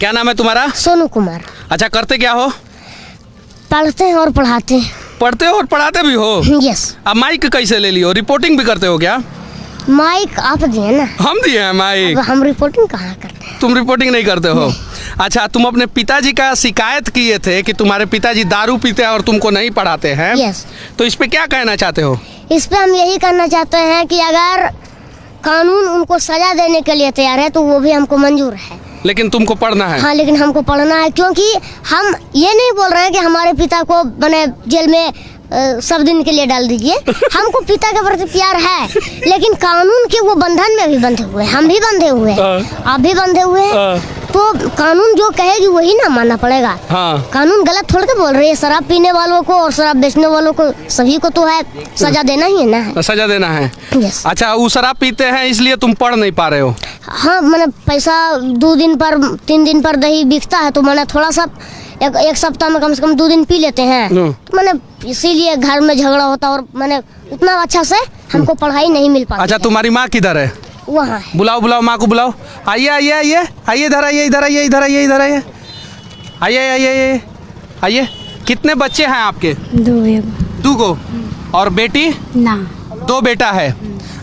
क्या नाम है तुम्हारा? सोनू कुमार। अच्छा, करते क्या हो? पढ़ते हैं और पढ़ाते हैं। पढ़ते हो और पढ़ाते भी हो? यस। अब माइक कैसे ले लियो? रिपोर्टिंग भी करते हो क्या? माइक आप दिए ना। हम दिए हैं माइक। हम रिपोर्टिंग कहाँ करते हैं? तुम रिपोर्टिंग नहीं करते हो? अच्छा, तुम अपने पिताजी का शिकायत किए थे कि तुम्हारे पिताजी दारू पीते हैं और तुमको नहीं पढ़ाते हैं। यस। तो इस पे क्या कहना चाहते हो? इस पे हम यही करना चाहते हैं कि अगर कानून उनको सजा देने के लिए तैयार है तो वो भी हमको मंजूर है, लेकिन तुमको पढ़ना है। हाँ, लेकिन हमको पढ़ना है, क्योंकि हम ये नहीं बोल रहे हैं कि हमारे पिता को मैंने जेल में सब दिन के लिए डाल दीजिए। हमको पिता के प्रति प्यार है, लेकिन कानून के वो बंधन में भी बंधे हुए हैं, हम भी बंधे हुए हैं, आप भी बंधे हुए हैं। तो कानून जो कहेगी वही ना मानना पड़ेगा। हाँ। कानून गलत थोड़ के बोल रही है। शराब पीने वालों को और शराब बेचने वालों को सभी को तो है सजा देना ही है ना। सजा देना है। यस। अच्छा, वो शराब पीते हैं इसलिए तुम पढ़ नहीं पा रहे हो? हाँ, मैंने पैसा 2 दिन पर 3 दिन पर दही बिकता है तो मैंने थोड़ा सा एक सप्ताह में कम से कम 2 दिन पी लेते हैं, तो मैंने इसीलिए घर में झगड़ा होता और मैंने उतना अच्छा से हमको पढ़ाई नहीं मिल पाती। अच्छा, तुम्हारी माँ किधर है? वहाँ है। बुलाओ बुलाओ माँ को बुलाओ। आइए आइए आइए आइए, इधर आइए, इधर आइए, इधर आइए, इधर आइए, आइए आइए आइए आइए। कितने बच्चे हैं आपके? 2 गो। और बेटी? ना। 2 बेटा है।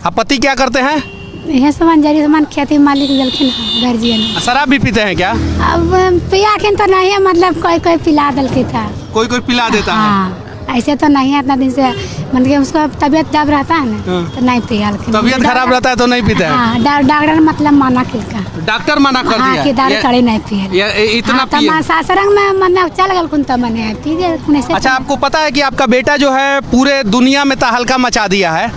अब पति क्या करते हैं? यह सामान खेती मालिक दलखिन गार्जियन। शराब भी पीते हैं क्या? अब पिया के तो नहीं है, मतलब कोई कोई पिला दल के था, कोई कोई पिला देता है। हाँ, ऐसे तो नहीं है। इतना दिन से मतलब उसको तबीयत खराब रहता है ना, तो नहीं पिया। तबीयत खराब रहता है तो नहीं पीता है। हाँ, डॉक्टर मतलब मना किया। डॉक्टर मना कर दिया कि दारू कड़े नहीं पिए। इतना पिए। सासरंग में मतलब चल गल कुन तो मने पी गए। अच्छा, आपको पता है कि आपका बेटा जो है पूरे दुनिया में तहलका मचा दिया है?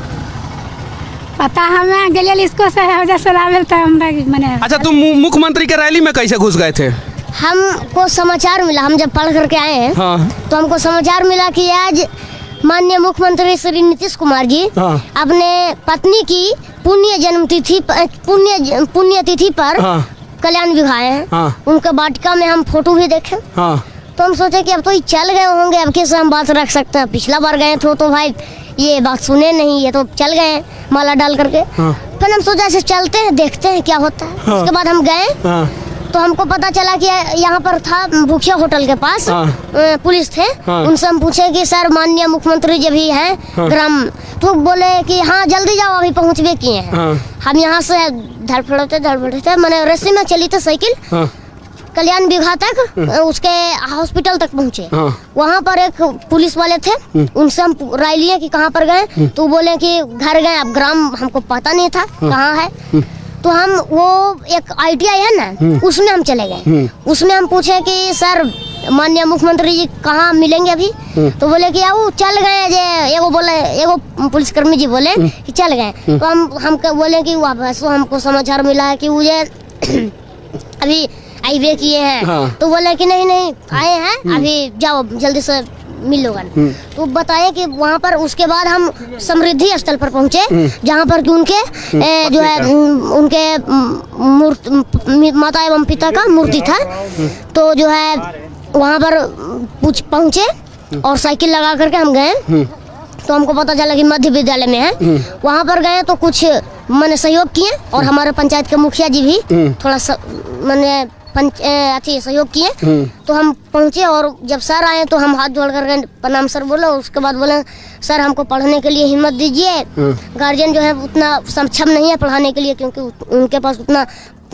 पता हमें गलियल इसको से शराब तो हमरा मने। अच्छा, तुम मुख्यमंत्री के रैली में कैसे घुस गए थे? हमको समाचार मिला, हम जब पढ़ करके आए हैं, हाँ, तो हमको समाचार मिला कि आज माननीय मुख्यमंत्री श्री नीतीश कुमार जी, हाँ, अपने पत्नी की पुण्य तिथि पर, हाँ, कल्याण विवाह है, हाँ, उनके वाटिका में हम फोटो भी देखे, हाँ, तो हम सोचे कि अब तो ये चल गए होंगे, अब कैसे हम बात रख सकते हैं। पिछला बार गए थे तो भाई ये बात सुने नहीं, ये तो चल गए माला डाल करके। हाँ। फिर हम सोचा ऐसे चलते हैं, देखते हैं क्या होता है। हाँ। उसके बाद हम गए, हाँ, तो हमको पता चला कि यहाँ पर था भूखिया होटल के पास, हाँ, पुलिस थे, हाँ, उनसे हम पूछे कि सर माननीय मुख्यमंत्री जी भी हैं, हाँ, ग्राम, तो बोले कि हाँ जल्दी जाओ अभी पहुँच भी किए हैं। हाँ। हम यहाँ से धड़फड़ते मैंने रस्सी में चली थी साइकिल, हाँ, कल्याण विवाह तक, उसके हॉस्पिटल तक पहुँचे। हाँ। वहाँ पर एक पुलिस वाले थे, उनसे हम राय लिए कि कहाँ पर गए, तो बोले कि घर गए। अब ग्राम हमको पता नहीं था कहाँ है, तो हम वो एक ITI है ना, उसमें हम चले गए। उसमें हम पूछे कि सर माननीय मुख्यमंत्री जी कहाँ मिलेंगे अभी, तो बोले कि वो चल गए। एगो पुलिसकर्मी जी बोले कि चल गए। तो हमको बोले कि वापस हमको समाचार मिला है कि वो अभी आईवे किए हैं। हाँ। तो बोले कि नहीं आए हैं, अभी जाओ जल्दी से मिल लोगा। तो बताए कि वहाँ पर उसके बाद हम समृद्धि स्थल पर पहुँचे, जहाँ पर कि उनके जो है उनके माता एवं पिता का मूर्ति था। तो जो है वहाँ पर पहुँचे और साइकिल लगा करके हम गए, तो हमको पता चला कि मध्य विद्यालय में है। वहाँ पर गए तो कुछ मैंने सहयोग किए और हमारे पंचायत के मुखिया जी भी थोड़ा सा मैंने सहयोग किए। तो हम पहुँचे और जब सर आए तो हम हाथ जोड़ कर प्रणाम सर बोले। उसके बाद बोले सर हमको पढ़ने के लिए हिम्मत दीजिए। गार्जियन जो है उतना सक्षम नहीं है पढ़ाने के लिए, क्योंकि उनके पास उतना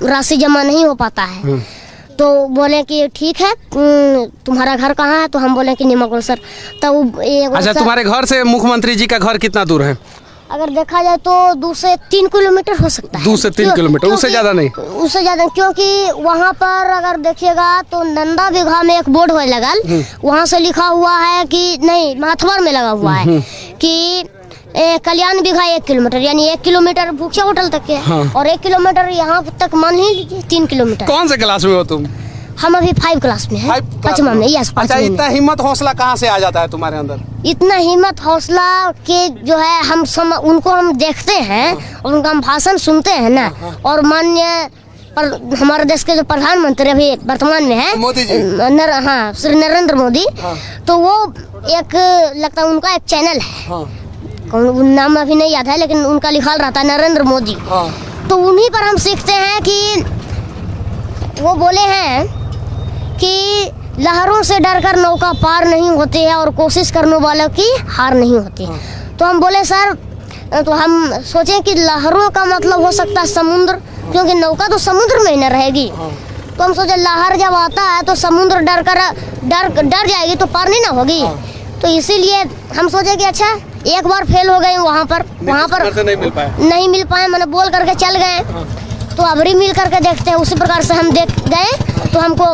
राशि जमा नहीं हो पाता है। तो बोले कि ठीक है, तुम्हारा घर कहाँ है? तो हम बोले कि निमाकोल सर। तो अच्छा, तुम्हारे घर से मुख्यमंत्री जी का घर कितना दूर है? अगर देखा जाए तो 2 से 3 किलोमीटर हो सकता है। 2 से 3 किलोमीटर, उससे ज्यादा नहीं। उससे ज्यादा, क्योंकि वहाँ पर अगर देखिएगा तो नंदा विवाह में एक बोर्ड हो लगा, वहाँ से लिखा हुआ है कि नहीं, माथवर में लगा हुआ है कि कल्याण विवाह 1 किलोमीटर, यानी 1 किलोमीटर भूखिया होटल तक है। हाँ। और 1 किलोमीटर यहाँ तक मान ही लीजिए 3 किलोमीटर। कौन से क्लास में हो तुम? हम अभी 5 क्लास में हैं, 5वां में। यस। अच्छा, इतना हिम्मत हौसला कहाँ से आ जाता है तुम्हारे अंदर? इतना हिम्मत हौसला के जो है उनको हम देखते हैं और उनका हम भाषण सुनते हैं ना। और माननीय हमारे देश के जो प्रधानमंत्री अभी वर्तमान में है, मोदी जी, हाँ, श्री नरेंद्र मोदी। हाँ। तो वो एक लगता है उनका एक चैनल है। हाँ। नाम अभी नहीं याद है, लेकिन उनका लिखा रहता है नरेंद्र मोदी। हाँ। तो उन्हीं पर हम सीखते हैं कि वो बोले हैं कि लहरों से डरकर नौका पार नहीं होती है और कोशिश करने वालों की हार नहीं होती। तो हम बोले सर, तो हम सोचें कि लहरों का मतलब हो सकता है समुद्र, क्योंकि नौका तो समुद्र में ही न रहेगी। तो हम सोचे लहर जब आता है तो समुद्र डर जाएगी तो पार नहीं ना होगी। तो इसीलिए हम सोचे कि अच्छा एक बार फेल हो गए वहाँ पर नहीं मिल पाए, मैंने बोल करके चल गए। तो अबरी मिल करके देखते हैं, उसी प्रकार से हम देख गए। तो हमको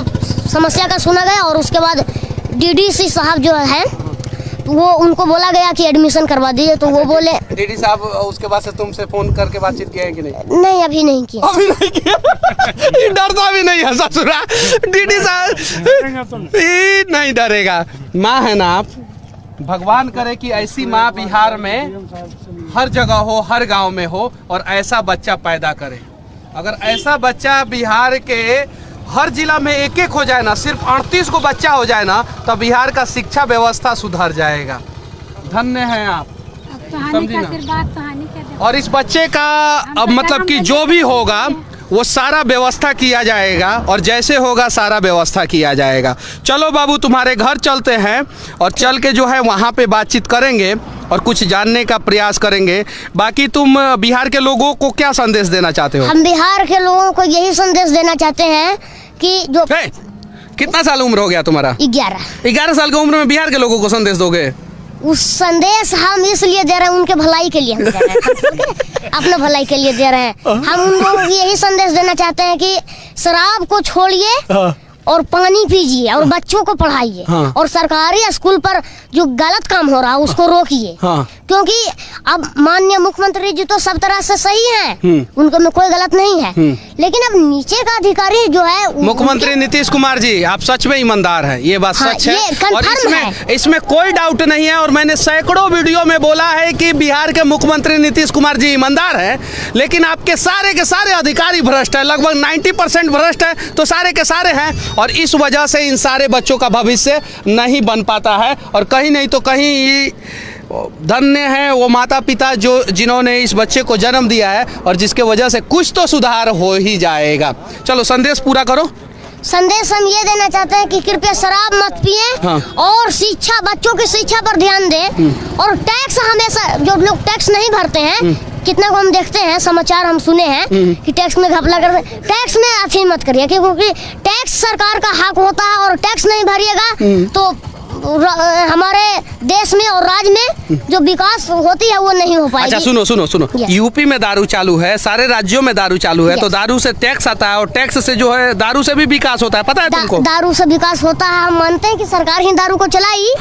समस्या का सुना गया और उसके बाद डीडीसी साहब जो है वो उनको बोला गया कि एडमिशन करवा दीजिए। तो वो बोले डीडी साहब उसके बाद से तुमसे फोन करके बातचीत किया है कि नहीं? नहीं, अभी नहीं किया। अभी नहीं किया। डरता भी नहीं है ससुरा डीडी साहब, नहीं डरेगा। माँ है ना आप, भगवान करे कि ऐसी माँ बिहार में हर जगह हो, हर गांव में हो और ऐसा बच्चा पैदा करे। अगर ऐसा बच्चा बिहार के हर जिला में एक एक हो जाए ना, सिर्फ 38 को बच्चा हो जाए ना, तो बिहार का शिक्षा व्यवस्था सुधर जाएगा। धन्य हैं आप, समझी ना। और इस बच्चे का अब मतलब कि जो भी होगा वो सारा व्यवस्था किया जाएगा और जैसे होगा सारा व्यवस्था किया जाएगा। चलो बाबू तुम्हारे घर चलते हैं और चल के जो है वहाँ पे बातचीत करेंगे और कुछ जानने का प्रयास करेंगे। बाकी तुम बिहार के लोगों को क्या संदेश देना चाहते हो? हम बिहार के लोगों को यही संदेश देना चाहते हैं कि जो कितना साल उम्र हो गया तुम्हारा? 11 साल की उम्र में बिहार के लोगों को संदेश दोगे? उस संदेश हम इसलिए दे रहे हैं, उनके भलाई के लिए हम दे रहे हैं। अपने भलाई के लिए दे रहे हैं। हम उन लोगों को यही संदेश देना चाहते हैं कि शराब को छोड़िए और पानी पीजिए और बच्चों को पढ़ाइए और सरकारी स्कूल पर जो गलत काम हो रहा है उसको रोकिए। क्योंकि अब माननीय मुख्यमंत्री जी तो सब तरह से सही हैं, उनको में कोई गलत नहीं है, लेकिन अब नीचे का अधिकारी जो है मुख्यमंत्री नीतीश कुमार जी, आप सच में ईमानदार हैं, ये बात सच है और इसमें कोई डाउट नहीं है। और मैंने सैकड़ों वीडियो में बोला है कि बिहार के मुख्यमंत्री नीतीश कुमार जी ईमानदार हैं, लेकिन आपके सारे के सारे अधिकारी भ्रष्ट है, लगभग 90% भ्रष्ट है, तो सारे के सारे हैं और इस वजह से इन सारे बच्चों का भविष्य नहीं बन पाता है। और कहीं नहीं तो कहीं धन्य है वो माता पिता जो जिन्होंने इस बच्चे को जन्म दिया है और जिसके वजह से कुछ तो सुधार हो ही जाएगा। चलो संदेश पूरा करो। संदेश हम ये देना चाहते हैं कि कृपया शराब मत पिए और शिक्षा, बच्चों की शिक्षा पर ध्यान दें और टैक्स हमेशा, जो लोग टैक्स नहीं भरते हैं, कितना को हम देखते हैं समाचार हम सुने हैं कि टैक्स में घपला कर, टैक्स में अथी मत करिए, क्योंकि टैक्स सरकार का हक होता है और टैक्स नहीं भरिएगा तो हमारे देश में और राज्य में जो विकास होती है वो नहीं हो पाएगी। अच्छा सुनो यूपी में दारू चालू है, सारे राज्यों में दारू चालू है, तो दारू से टैक्स आता है और टैक्स से जो है दारू से भी विकास होता है, पता है तुमको? दारू से विकास होता है, हम मानते हैं कि सरकार ही दारू को चलाई,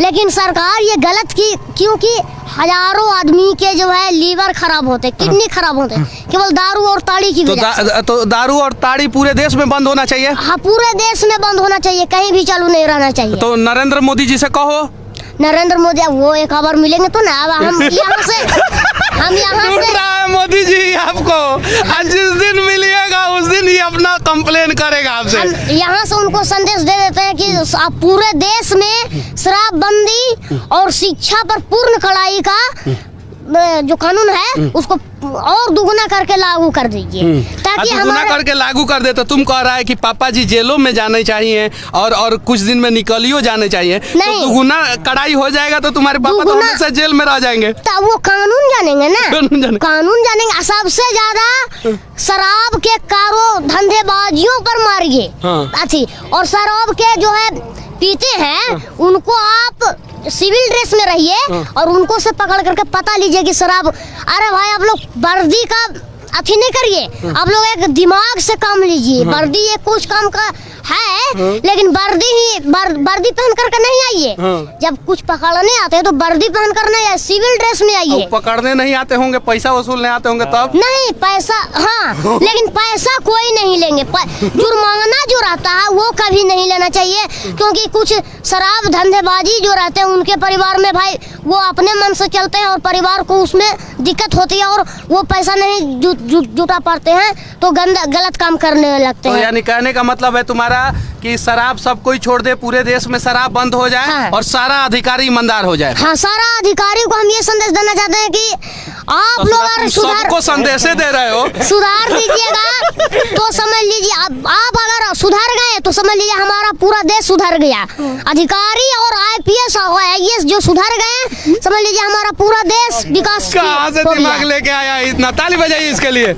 लेकिन सरकार ये गलत की, क्योंकि हजारों आदमी के जो है लीवर खराब होते, किडनी खराब होते केवल दारू और ताड़ी की वजह से। तो दारू और ताड़ी पूरे देश में बंद होना चाहिए। हाँ, पूरे देश में बंद होना चाहिए, कहीं भी चालू नहीं रहना चाहिए। तो नरेंद्र मोदी जी से कहो। नरेंद्र मोदी वो एक खबर मिलेंगे तो ना, अब हम यहाँ से मोदी जी आपको आज जिस दिन मिलिएगा उस दिन ही अपना कंप्लेन करेगा आपसे। यहाँ से उनको संदेश दे देते हैं कि आप पूरे देश में शराबबंदी और शिक्षा पर पूर्ण कड़ाई का जो कानून है उसको और दुगुना करके लागू कर दीजिए, ताकि दुगुना करके लागू कर दे। तो तुम कह रहा है कि पापा जी जेलों में जाने चाहिए और कुछ दिन में निकलियो जाने चाहिए, तो दुगुना कड़ाई हो जाएगा तो तुम्हारे पापा तो हमेशा जेल में रह जाएंगे। तो वो कानून जानेंगे ना, कानून जानेंगे। सबसे ज्यादा शराब के कारो धंधेबाजियों पर मारिए अच्छी, और शराब के जो है पीते हैं उनको आप सिविल ड्रेस में रहिए और उनको से पकड़ करके पता लीजिए कि शराब, अरे भाई आप लोग वर्दी का अथी नहीं करिए, आप लोग एक दिमाग से काम लीजिए। वर्दी ये कुछ काम का है, लेकिन वर्दी पहन करके नहीं आइए। जब कुछ पकड़ने आते हैं तो वर्दी पहन कर नहीं आइए, सिविल ड्रेस में आइए। पकड़ने नहीं आते होंगे, पैसा वसूलने आते होंगे तब? नहीं, पैसा लेकिन पैसा कोई नहीं लेंगे। जुर्माना जो रहता है वो कभी नहीं लेना चाहिए, क्योंकि कुछ शराब धंधेबाजी जो रहते हैं उनके परिवार में भाई वो अपने मन से चलते हैं और परिवार को उसमें दिक्कत होती है और वो पैसा नहीं जुटा पाते हैं तो गलत काम करने लगते हैं। यानी कहने का मतलब है तुम्हारा कि शराब सब कोई छोड़ दे, पूरे देश में शराब बंद हो जाए और सारा अधिकारी ईमानदार हो जाए। हाँ, सारा अधिकारी को हम ये संदेश देना चाहते हैं कि आप लोग अगर सबको संदेशे दे रहे हो। सुधार दीजिएगा तो समझ लीजिए आप अगर सुधर गए तो समझ लीजिए हमारा पूरा देश सुधर गया। अधिकारी और IPS और IAS जो सुधर गए समझ लीजिए हमारा पूरा देश विकास कहाँ से दिमाग लेके आया इतना? ताली बजाइए इसके लिए।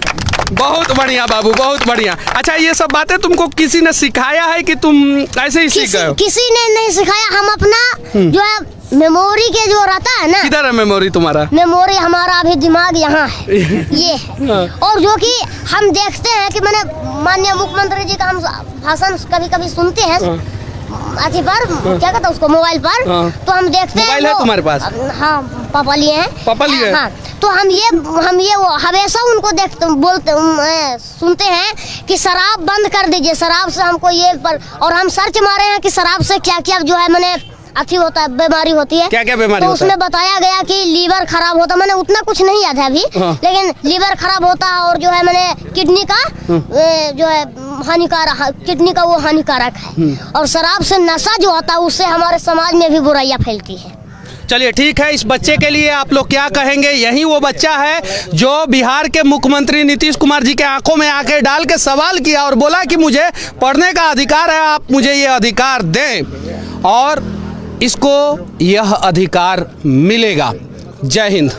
बहुत बढ़िया बाबू, बहुत बढ़िया। अच्छा, ये सब बातें तुमको किसी ने सिखाया है कि तुम ऐसे ही सीख गए हो? किसी ने नहीं सिखाया, हम अपना जो है मेमोरी के जो रहता है ना। किधर है मेमोरी तुम्हारा? मेमोरी हमारा अभी दिमाग यहाँ है, ये है। और जो कि हम देखते हैं कि मैंने माननीय मुख्यमंत्री जी का हम भाषण कभी कभी सुनते हैं अथी पर, क्या कहता है उसको, मोबाइल पर। तो हम देखते हैं मोबाइल है तुम्हारे पास? हाँ, पापा लिए हैं। पापा लिए? हाँ, तो हम ये वो हमेशा उनको देखते बोलते सुनते हैं कि शराब बंद कर दीजिए, शराब से हमको ये पर। और हम सर्च मारे हैं कि शराब से क्या क्या जो है मैंने अथी होता है, बीमारी होती है। क्या क्या बीमारी तो होता है? उसमें बताया गया कि लीवर खराब होता, मैंने उतना कुछ नहीं याद है अभी। लेकिन लीवर खराब होता है और जो है मैंने किडनी का जो है हानिकारक, किडनी का वो हानिकारक है। और शराब से नशा जो होता है उससे हमारे समाज में भी बुराइयां फैलती है। चलिए ठीक है, इस बच्चे के लिए आप लोग क्या कहेंगे? यही वो बच्चा है जो बिहार के मुख्यमंत्री नीतीश कुमार जी के आंखों में आके डाल के सवाल किया और बोला कि मुझे पढ़ने का अधिकार है, आप मुझे ये अधिकार दें, और इसको यह अधिकार मिलेगा। जय हिंद।